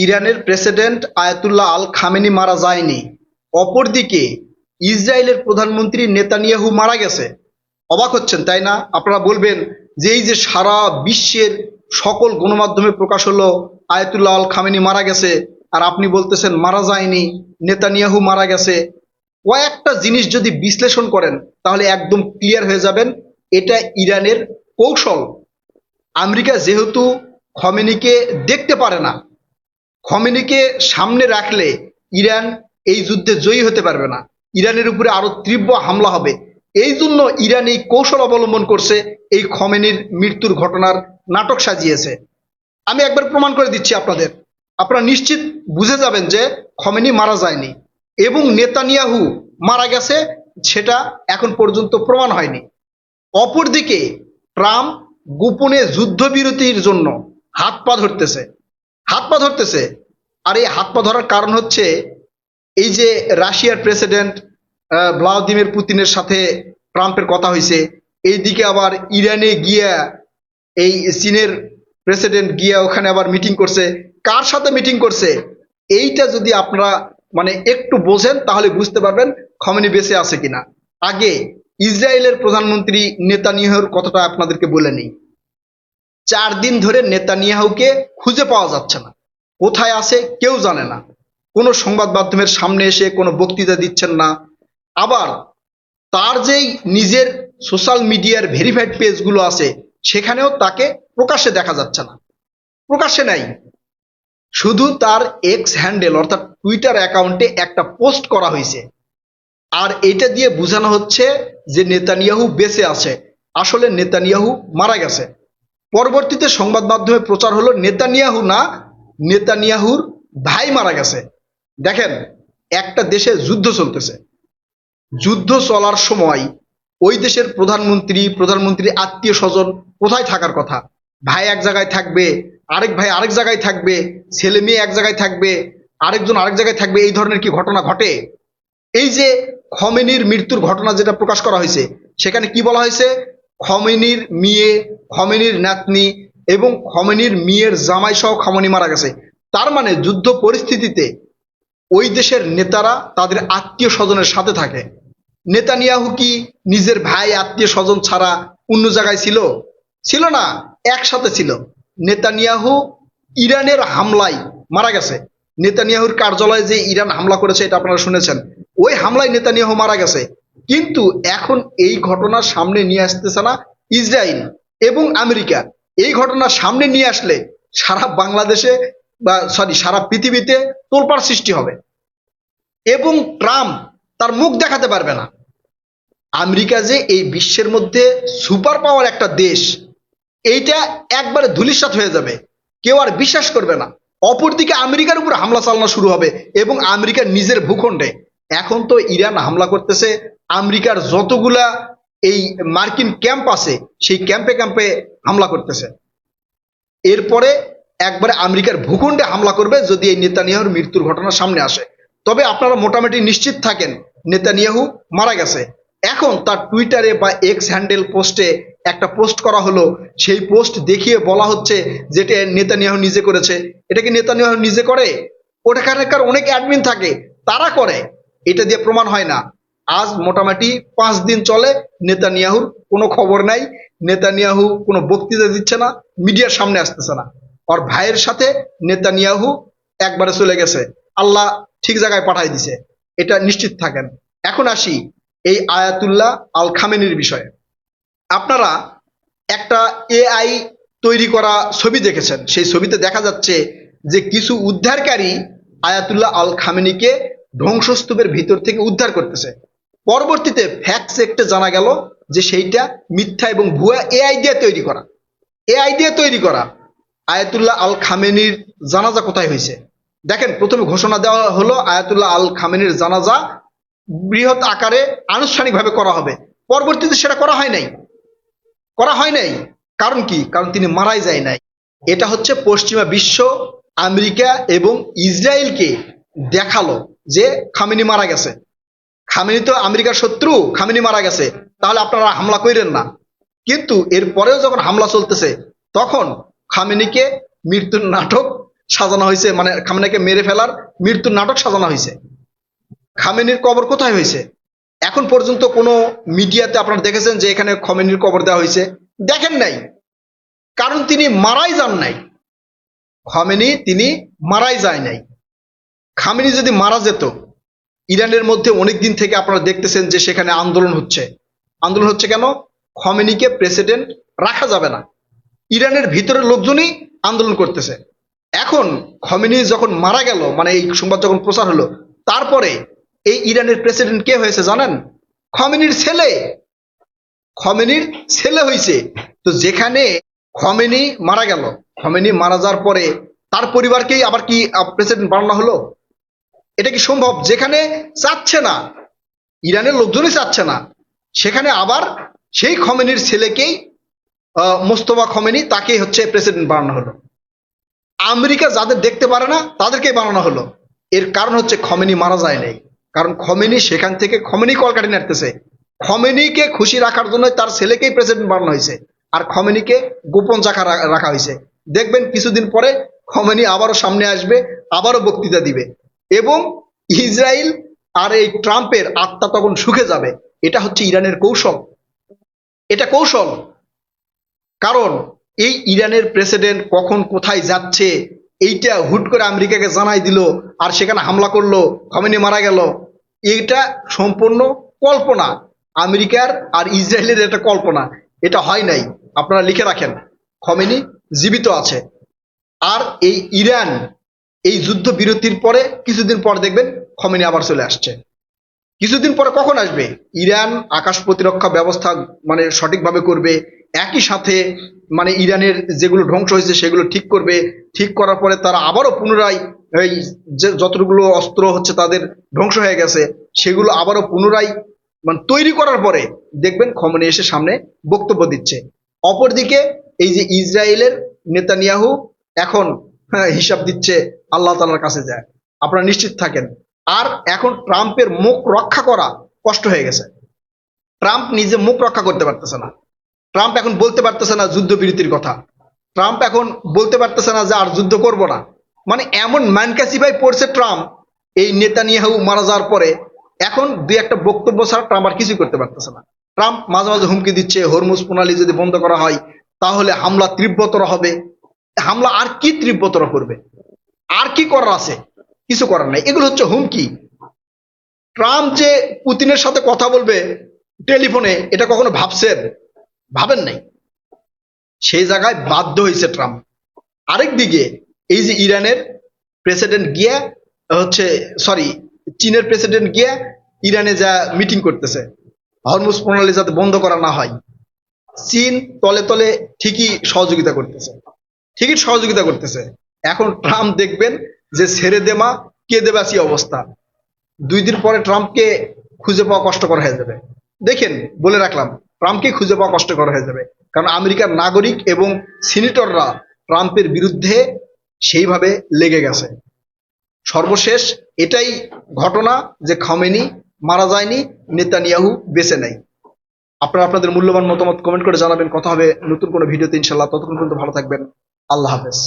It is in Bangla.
ইরানের প্রেসিডেন্ট আয়াতুল্লাহ আল খামেনি মারা যায়নি, অপরদিকে ইসরায়েলের প্রধানমন্ত্রী নেতানিয়াহু মারা গেছে। অবাক হচ্ছেন তাই না? আপনারা বলবেন যে এই যে সারা বিশ্বের সকল গণমাধ্যমে প্রকাশ হলো আয়াতুল্লাহ আল খামেনি মারা গেছে, আর আপনি বলতেছেন মারা যায়নি, নেতানিয়াহু মারা গেছে। কয়েকটা জিনিস যদি বিশ্লেষণ করেন তাহলে একদম ক্লিয়ার হয়ে যাবেন এটা ইরানের কৌশল। আমেরিকা যেহেতু খমেনিকে দেখতে পারে না, খমেনিকে সামনে রাখলে ইরান এই যুদ্ধে জয়ী হতে পারবে না, ইরানের উপরে আরো তীব্র হামলা হবে। এই জন্য ইরান এই কৌশল অবলম্বন করছে, এই খমেনির মৃত্যুর ঘটনার নাটক সাজিয়েছে। আমি একবার প্রমাণ করে দিচ্ছি আপনাদের, আপনারা নিশ্চিত বুঝে যাবেন যে খমেনি মারা যায়নি এবং নেতানিয়াহু মারা গেছে, সেটা এখন পর্যন্ত প্রমাণ হয়নি। অপরদিকে ট্রাম্প গোপনে যুদ্ধবিরতির জন্য হাত পা ধরতেছে, হাত পা ধরতেছে। আর এই হাত পা ধরার কারণ হচ্ছে এই যে রাশিয়ার প্রেসিডেন্ট ভ্লাদিমির পুতিনের সাথে ট্রাম্পের কথা হয়েছে, এইদিকে আবার ইরানে গিয়া এই চীনের প্রেসিডেন্ট গিয়া ওখানে আবার মিটিং করছে। কার সাথে মিটিং করছে এইটা যদি আপনারা মানে একটু বোঝেন তাহলে বুঝতে পারবেন খমেনি বেঁচে আছে কিনা। আগে ইসরায়েলের প্রধানমন্ত্রী নেতানিয়াহুর কথাটা আপনাদেরকে বলে নিই। 4 দিন ধরে নেতানিয়াহুকে খুঁজে পাওয়া যাচ্ছে না, কোথায় আছে কেউ জানে না। কোনো সংবাদ মাধ্যমের সামনে এসে কোনো বক্তৃতা দিচ্ছেন না। আবার তার যেই নিজের সোশ্যাল মিডিয়ার ভেরিফাইড পেজগুলো আছে সেখানেও তাকে প্রকাশ্যে দেখা যাচ্ছে না, প্রকাশ্যে নাই। শুধু তার এক্স হ্যান্ডেল অর্থাৎ টুইটার অ্যাকাউন্টে একটা পোস্ট করা হয়েছে, আর এটা দিয়ে বোঝানো হচ্ছে যে নেতানিয়াহু বেঁচে আছে। আসলে নেতানিয়াহু মারা গেছে। পরবর্তীতে সংবাদ মাধ্যমে প্রচার হলো নেতানিয়াহু না, নেতানিয়াহুর ভাই মারা গেছে। দেখেন, একটা দেশে যুদ্ধ চলতেছে, যুদ্ধ চলার সময় ওই দেশের প্রধানমন্ত্রী আত্মীয় স্বজন কোথায় থাকার কথা? ভাই এক জায়গায় থাকবে, আরেক ভাই আরেক জায়গায় থাকবে, ছেলে মেয়ে এক জায়গায় থাকবে, আরেকজন আরেক জায়গায় থাকবে। এই ধরনের কি ঘটনা ঘটে? এই যে খমেনির মৃত্যুর ঘটনা যেটা প্রকাশ করা হয়েছে সেখানে কি বলা হয়েছে? খমেনির মেয়ে, খমেনির নাতনি এবং খমেনির মেয়ের জামাই সহ খমেনি মারা গেছে। তার মানে যুদ্ধ পরিস্থিতিতে ওই দেশের নেতারা তাদের আত্মীয় স্বজনের সাথে থাকে। নেতানিয়াহু কি নিজের ভাই আত্মীয় স্বজন ছাড়া অন্য জায়গায় ছিল? ছিল না, একসাথে ছিল। নেতানিয়াহু ইরানের হামলায় মারা গেছে। নেতানিয়াহুর কার্যালয়ে যে ইরান হামলা করেছে এটা আপনারা শুনেছেন, ওই হামলায় নেতানিয়াহু মারা গেছে। কিন্তু এখন এই ঘটনা সামনে নিয়ে আসতেছে না ইসরায়েল এবং আমেরিকা। এই ঘটনা সামনে নিয়ে আসলে সারা বাংলাদেশে বা সারা পৃথিবীতে তোলপাড় সৃষ্টি হবে এবং ট্রাম্প তার মুখ দেখাতে পারবে না। আমেরিকা যে এই বিশ্বের মধ্যে সুপার পাওয়ার একটা দেশ, এইটা একবারে ধূলিসাৎ হয়ে যাবে, কেউ আর বিশ্বাস করবে না। অপরদিকে আমেরিকার উপর হামলা চালানো শুরু হবে এবং আমেরিকার নিজের ভূখণ্ডে। এখন তো ইরান হামলা করতেছে আমেরিকার যতগুলা এই মার্কিন ক্যাম্প আছে সেই ক্যাম্পে ক্যাম্পে হামলা করতেছে। এরপরে একবারে আমেরিকার ভূখণ্ডে হামলা করবে যদি এই নেতানিয়াহুর মৃত্যুর ঘটনা সামনে আসে। তবে আপনারা মোটামুটি নিশ্চিত থাকেন নেতানিয়াহু মারা গেছে। এখন তার টুইটারে বা এক্স হ্যান্ডেল পোস্টে একটা পোস্ট করা হলো, সেই পোস্ট দেখিয়ে বলা হচ্ছে যেটা নেতানিয়াহু নিজে করেছে। এটা কি নেতানিয়াহু নিজে করে? ওটাখানকার অনেক অ্যাডমিন থাকে, তারা করে। এটা দিয়ে প্রমাণ হয় না। আজ মোটামুটি 5 দিন চলে নেতানিয়াহুর কোনো খবর নাই, নেতানিয়াহু কোনো বক্তৃতা দিচ্ছে না, মিডিয়ার সামনে আসতেছে না। ওর ভাইয়ের সাথে নেতানিয়াহু একবারে চলে গেছে, আল্লাহ ঠিক জায়গায় পাঠাই দিছে, এটা নিশ্চিত থাকেন। এখন আসি এই আয়াতুল্লাহ আল খামেনির বিষয়ে। আপনারা একটা এআই তৈরি করা ছবি দেখেছেন, সেই ছবিতে দেখা যাচ্ছে যে কিছু উদ্ধারকারী আয়াতুল্লাহ আল খামেনিকে ধ্বংসস্তূপের ভিতর থেকে উদ্ধার করতেছে। পরবর্তীতে ফ্যাক্ট চেকতে জানা গেল যে সেইটা মিথ্যা এবং ভুয়া এআই দিয়ে তৈরি করা, এআই দিয়ে তৈরি করা। আয়াতুল্লাহ আল খামেনির জানাজা কোথায় হয়েছে? দেখেন, প্রথমে ঘোষণা দেওয়া হলো আয়াতুল্লাহ আল খামেনির জানাজা বৃহৎ আকারে আনুষ্ঠানিকভাবে করা হবে। পরবর্তীতে সেটা করা হয় নাই, করা হয় নাই। কারণ কি? কারণ তিনি মারাই যায় নাই। এটা হচ্ছে পশ্চিমা বিশ্ব আমেরিকা এবং ইসরায়েলকে দেখালো যে খামেনি মারা গেছে। খামেনি তো আমেরিকার শত্রু, খামেনি মারা গেছে, তাহলে আপনারা হামলা করেন না। কিন্তু এরপরেও যখন হামলা চলতেছে তখন খামেনিকে মৃত্যুর নাটক সাজানো হয়েছে, মানে খামেনিকে মেরে ফেলার মৃত্যুর নাটক সাজানো হয়েছে। খামেনির কবর কোথায় হয়েছে? এখন পর্যন্ত কোনো মিডিয়াতে আপনারা দেখেছেন যে এখানে খমেনির কবর দেওয়া হয়েছে? দেখেন নাই, কারণ তিনি মারাই যান নাই। খমেনি তিনি মারাই যায় নাই। খামেনি যদি মারা যেত, ইরানের মধ্যে অনেক দিন থেকে আপনারা দেখতেছেন যে সেখানে আন্দোলন হচ্ছে। আন্দোলন হচ্ছে কেন? খমেনিকে প্রেসিডেন্ট রাখা যাবে না, ইরানের ভিতরের লোকজনই আন্দোলন করতেছে। এখন খমেনি যখন মারা গেল, মানে এই সংবাদ যখন প্রচার হলো, তারপরে এই ইরানের প্রেসিডেন্ট কে হয়েছে জানেন? খমেনির ছেলে। খমেনির ছেলে হয়েছে। তো যেখানে খমেনি মারা গেল, খমেনি মারা যাওয়ার পরে তার পরিবারকেই আবার কি প্রেসিডেন্ট বানানো হলো? এটা কি সম্ভব? যেখানে চাচ্ছে না, ইরানের লোকজনই চাচ্ছে না, সেখানে আবার সেই খমেনির ছেলেকেই মোস্তফা খমেনি, তাকেই হচ্ছে প্রেসিডেন্ট বানানো হলো। আমেরিকা যাদের দেখতে পারে না তাদেরকেই বানানো হলো। এর কারণ হচ্ছে খমেনি মারা যায় নাই, কারণ খমেনি সেখান থেকে খমেনি কলকাঠি নাড়তেছে। খমেনিকে খুশি রাখার জন্য তার ছেলেকেই প্রেসিডেন্ট বানানো হয়েছে, আর খমেনিকে গোপন রাখা হয়েছে। দেখবেন কিছুদিন পরে খমেনি আবারও সামনে আসবে, আবারও বক্তৃতা দিবে, এবং ইসরায়েল আর এই ট্রাম্পের আত্মা তখন শুকে যাবে। এটা হচ্ছে ইরানের কৌশল, এটা কৌশল। কারণ এই ইরানের প্রেসিডেন্ট কখন কোথায় যাচ্ছে এইটা হুট করে আমেরিকাকে জানাই দিল, আর সেখানে হামলা করলো, খমেনি মারা গেল। এটা সম্পূর্ণ কল্পনা, আমেরিকার আর ইসরায়েলের এটা কল্পনা, এটা হয় নাই। আপনারা লিখে রাখেন, খমেনি জীবিত আছে। আর এই ইরান এই যুদ্ধ বিরতির পরে কিছুদিন পর দেখবেন খমেনি আবার চলে আসছে। কিছুদিন পরে কখন আসবে? ইরান আকাশ প্রতিরক্ষা ব্যবস্থা মানে সঠিকভাবে করবে, একই সাথে মানে ইরানের যেগুলো ধ্বংস হয়েছে সেগুলো ঠিক করবে। ঠিক করার পরে তারা আবারও পুনরায় এই যে যতগুলো অস্ত্র হচ্ছে তাদের ধ্বংস হয়ে গেছে সেগুলো আবারও পুনরায় মানে তৈরি করার পরে দেখবেন খমেনি এসে সামনে বক্তব্য দিচ্ছে। অপরদিকে এই যে ইসরায়েলের নেতানিয়াহু এখন হিসাব দিচ্ছে আল্লাহ তাআলার কাছে যায়, আপনারা নিশ্চিত থাকেন। আর এখন ট্রাম্পের মুখ রক্ষা করা কষ্ট হয়ে গেছে। ট্রাম্প নিজে মুখ রক্ষা করতে পারতেছে না। ট্রাম্প এখন বলতে পারতেছে না যুদ্ধবিরতির কথা। ট্রাম্প এখন বলতে পারতেছে না যে আর যুদ্ধ করব না। মানে এমন ম্যানকাসিভাই পড়ছে ট্রাম্প এই নেতানিয়াহু মারা যাওয়ার পরে। এখন দুই একটা বক্তব্য ছাড়া ট্রাম্প আর কিছুই করতে পারতেছে না। ট্রাম্প মাঝে মাঝে হুমকি দিচ্ছে হরমুজ প্রণালী যদি বন্ধ করা হয় তাহলে হামলা তীব্রতর হবে। হামলা আর কি তীব্রতর করবে? আর কি করার আছে? কিছু করার নাই। এগুলো হচ্ছে হুমকি। ট্রাম্প যে পুতিনের সাথে কথা বলবে টেলিফোনে, এটা কখনো ভাবছেন? ভাবেন নাই। সেই জায়গায় বাধ্য হয়েছে ট্রাম্প। আরেক দিকে এই যে ইরানের প্রেসিডেন্ট গিয়া হচ্ছে, সরি, চীনের প্রেসিডেন্ট গিয়া ইরানে যা মিটিং করতেছে হরমুজ প্রণালী যাতে বন্ধ করা না হয়। চীন তলে তলে ঠিকই সহযোগিতা করতেছে, ঠিকই সহযোগিতা করতেছে। এখন ট্রাম্প দেখবেন যে ছেড়ে দেমা কেঁদে বাঁচি অবস্থা। 2 দিন পরে ট্রাম্পকে খুঁজে পাওয়া কষ্টকর হয়ে যাবে। দেখেন, বলে রাখলাম, ট্রাম্পকে খুঁজে পাওয়া কষ্টকর হয়ে যাবে, কারণ আমেরিকার নাগরিক এবং সিনেটররা ট্রাম্পের বিরুদ্ধে সেইভাবে লেগে গেছে। সর্বশেষ এটাই ঘটনা যে খমেনি মারা যায়নি, নেতানিয়াহু বেঁচে নেই। আপনারা আপনাদের মূল্যবান মতামত কমেন্ট করে জানাবেন। কথা হবে নতুন কোনো ভিডিওতে ইনশাল্লাহ। ততক্ষণ পর্যন্ত ভালো থাকবেন। আল্লাহ হাফেজ।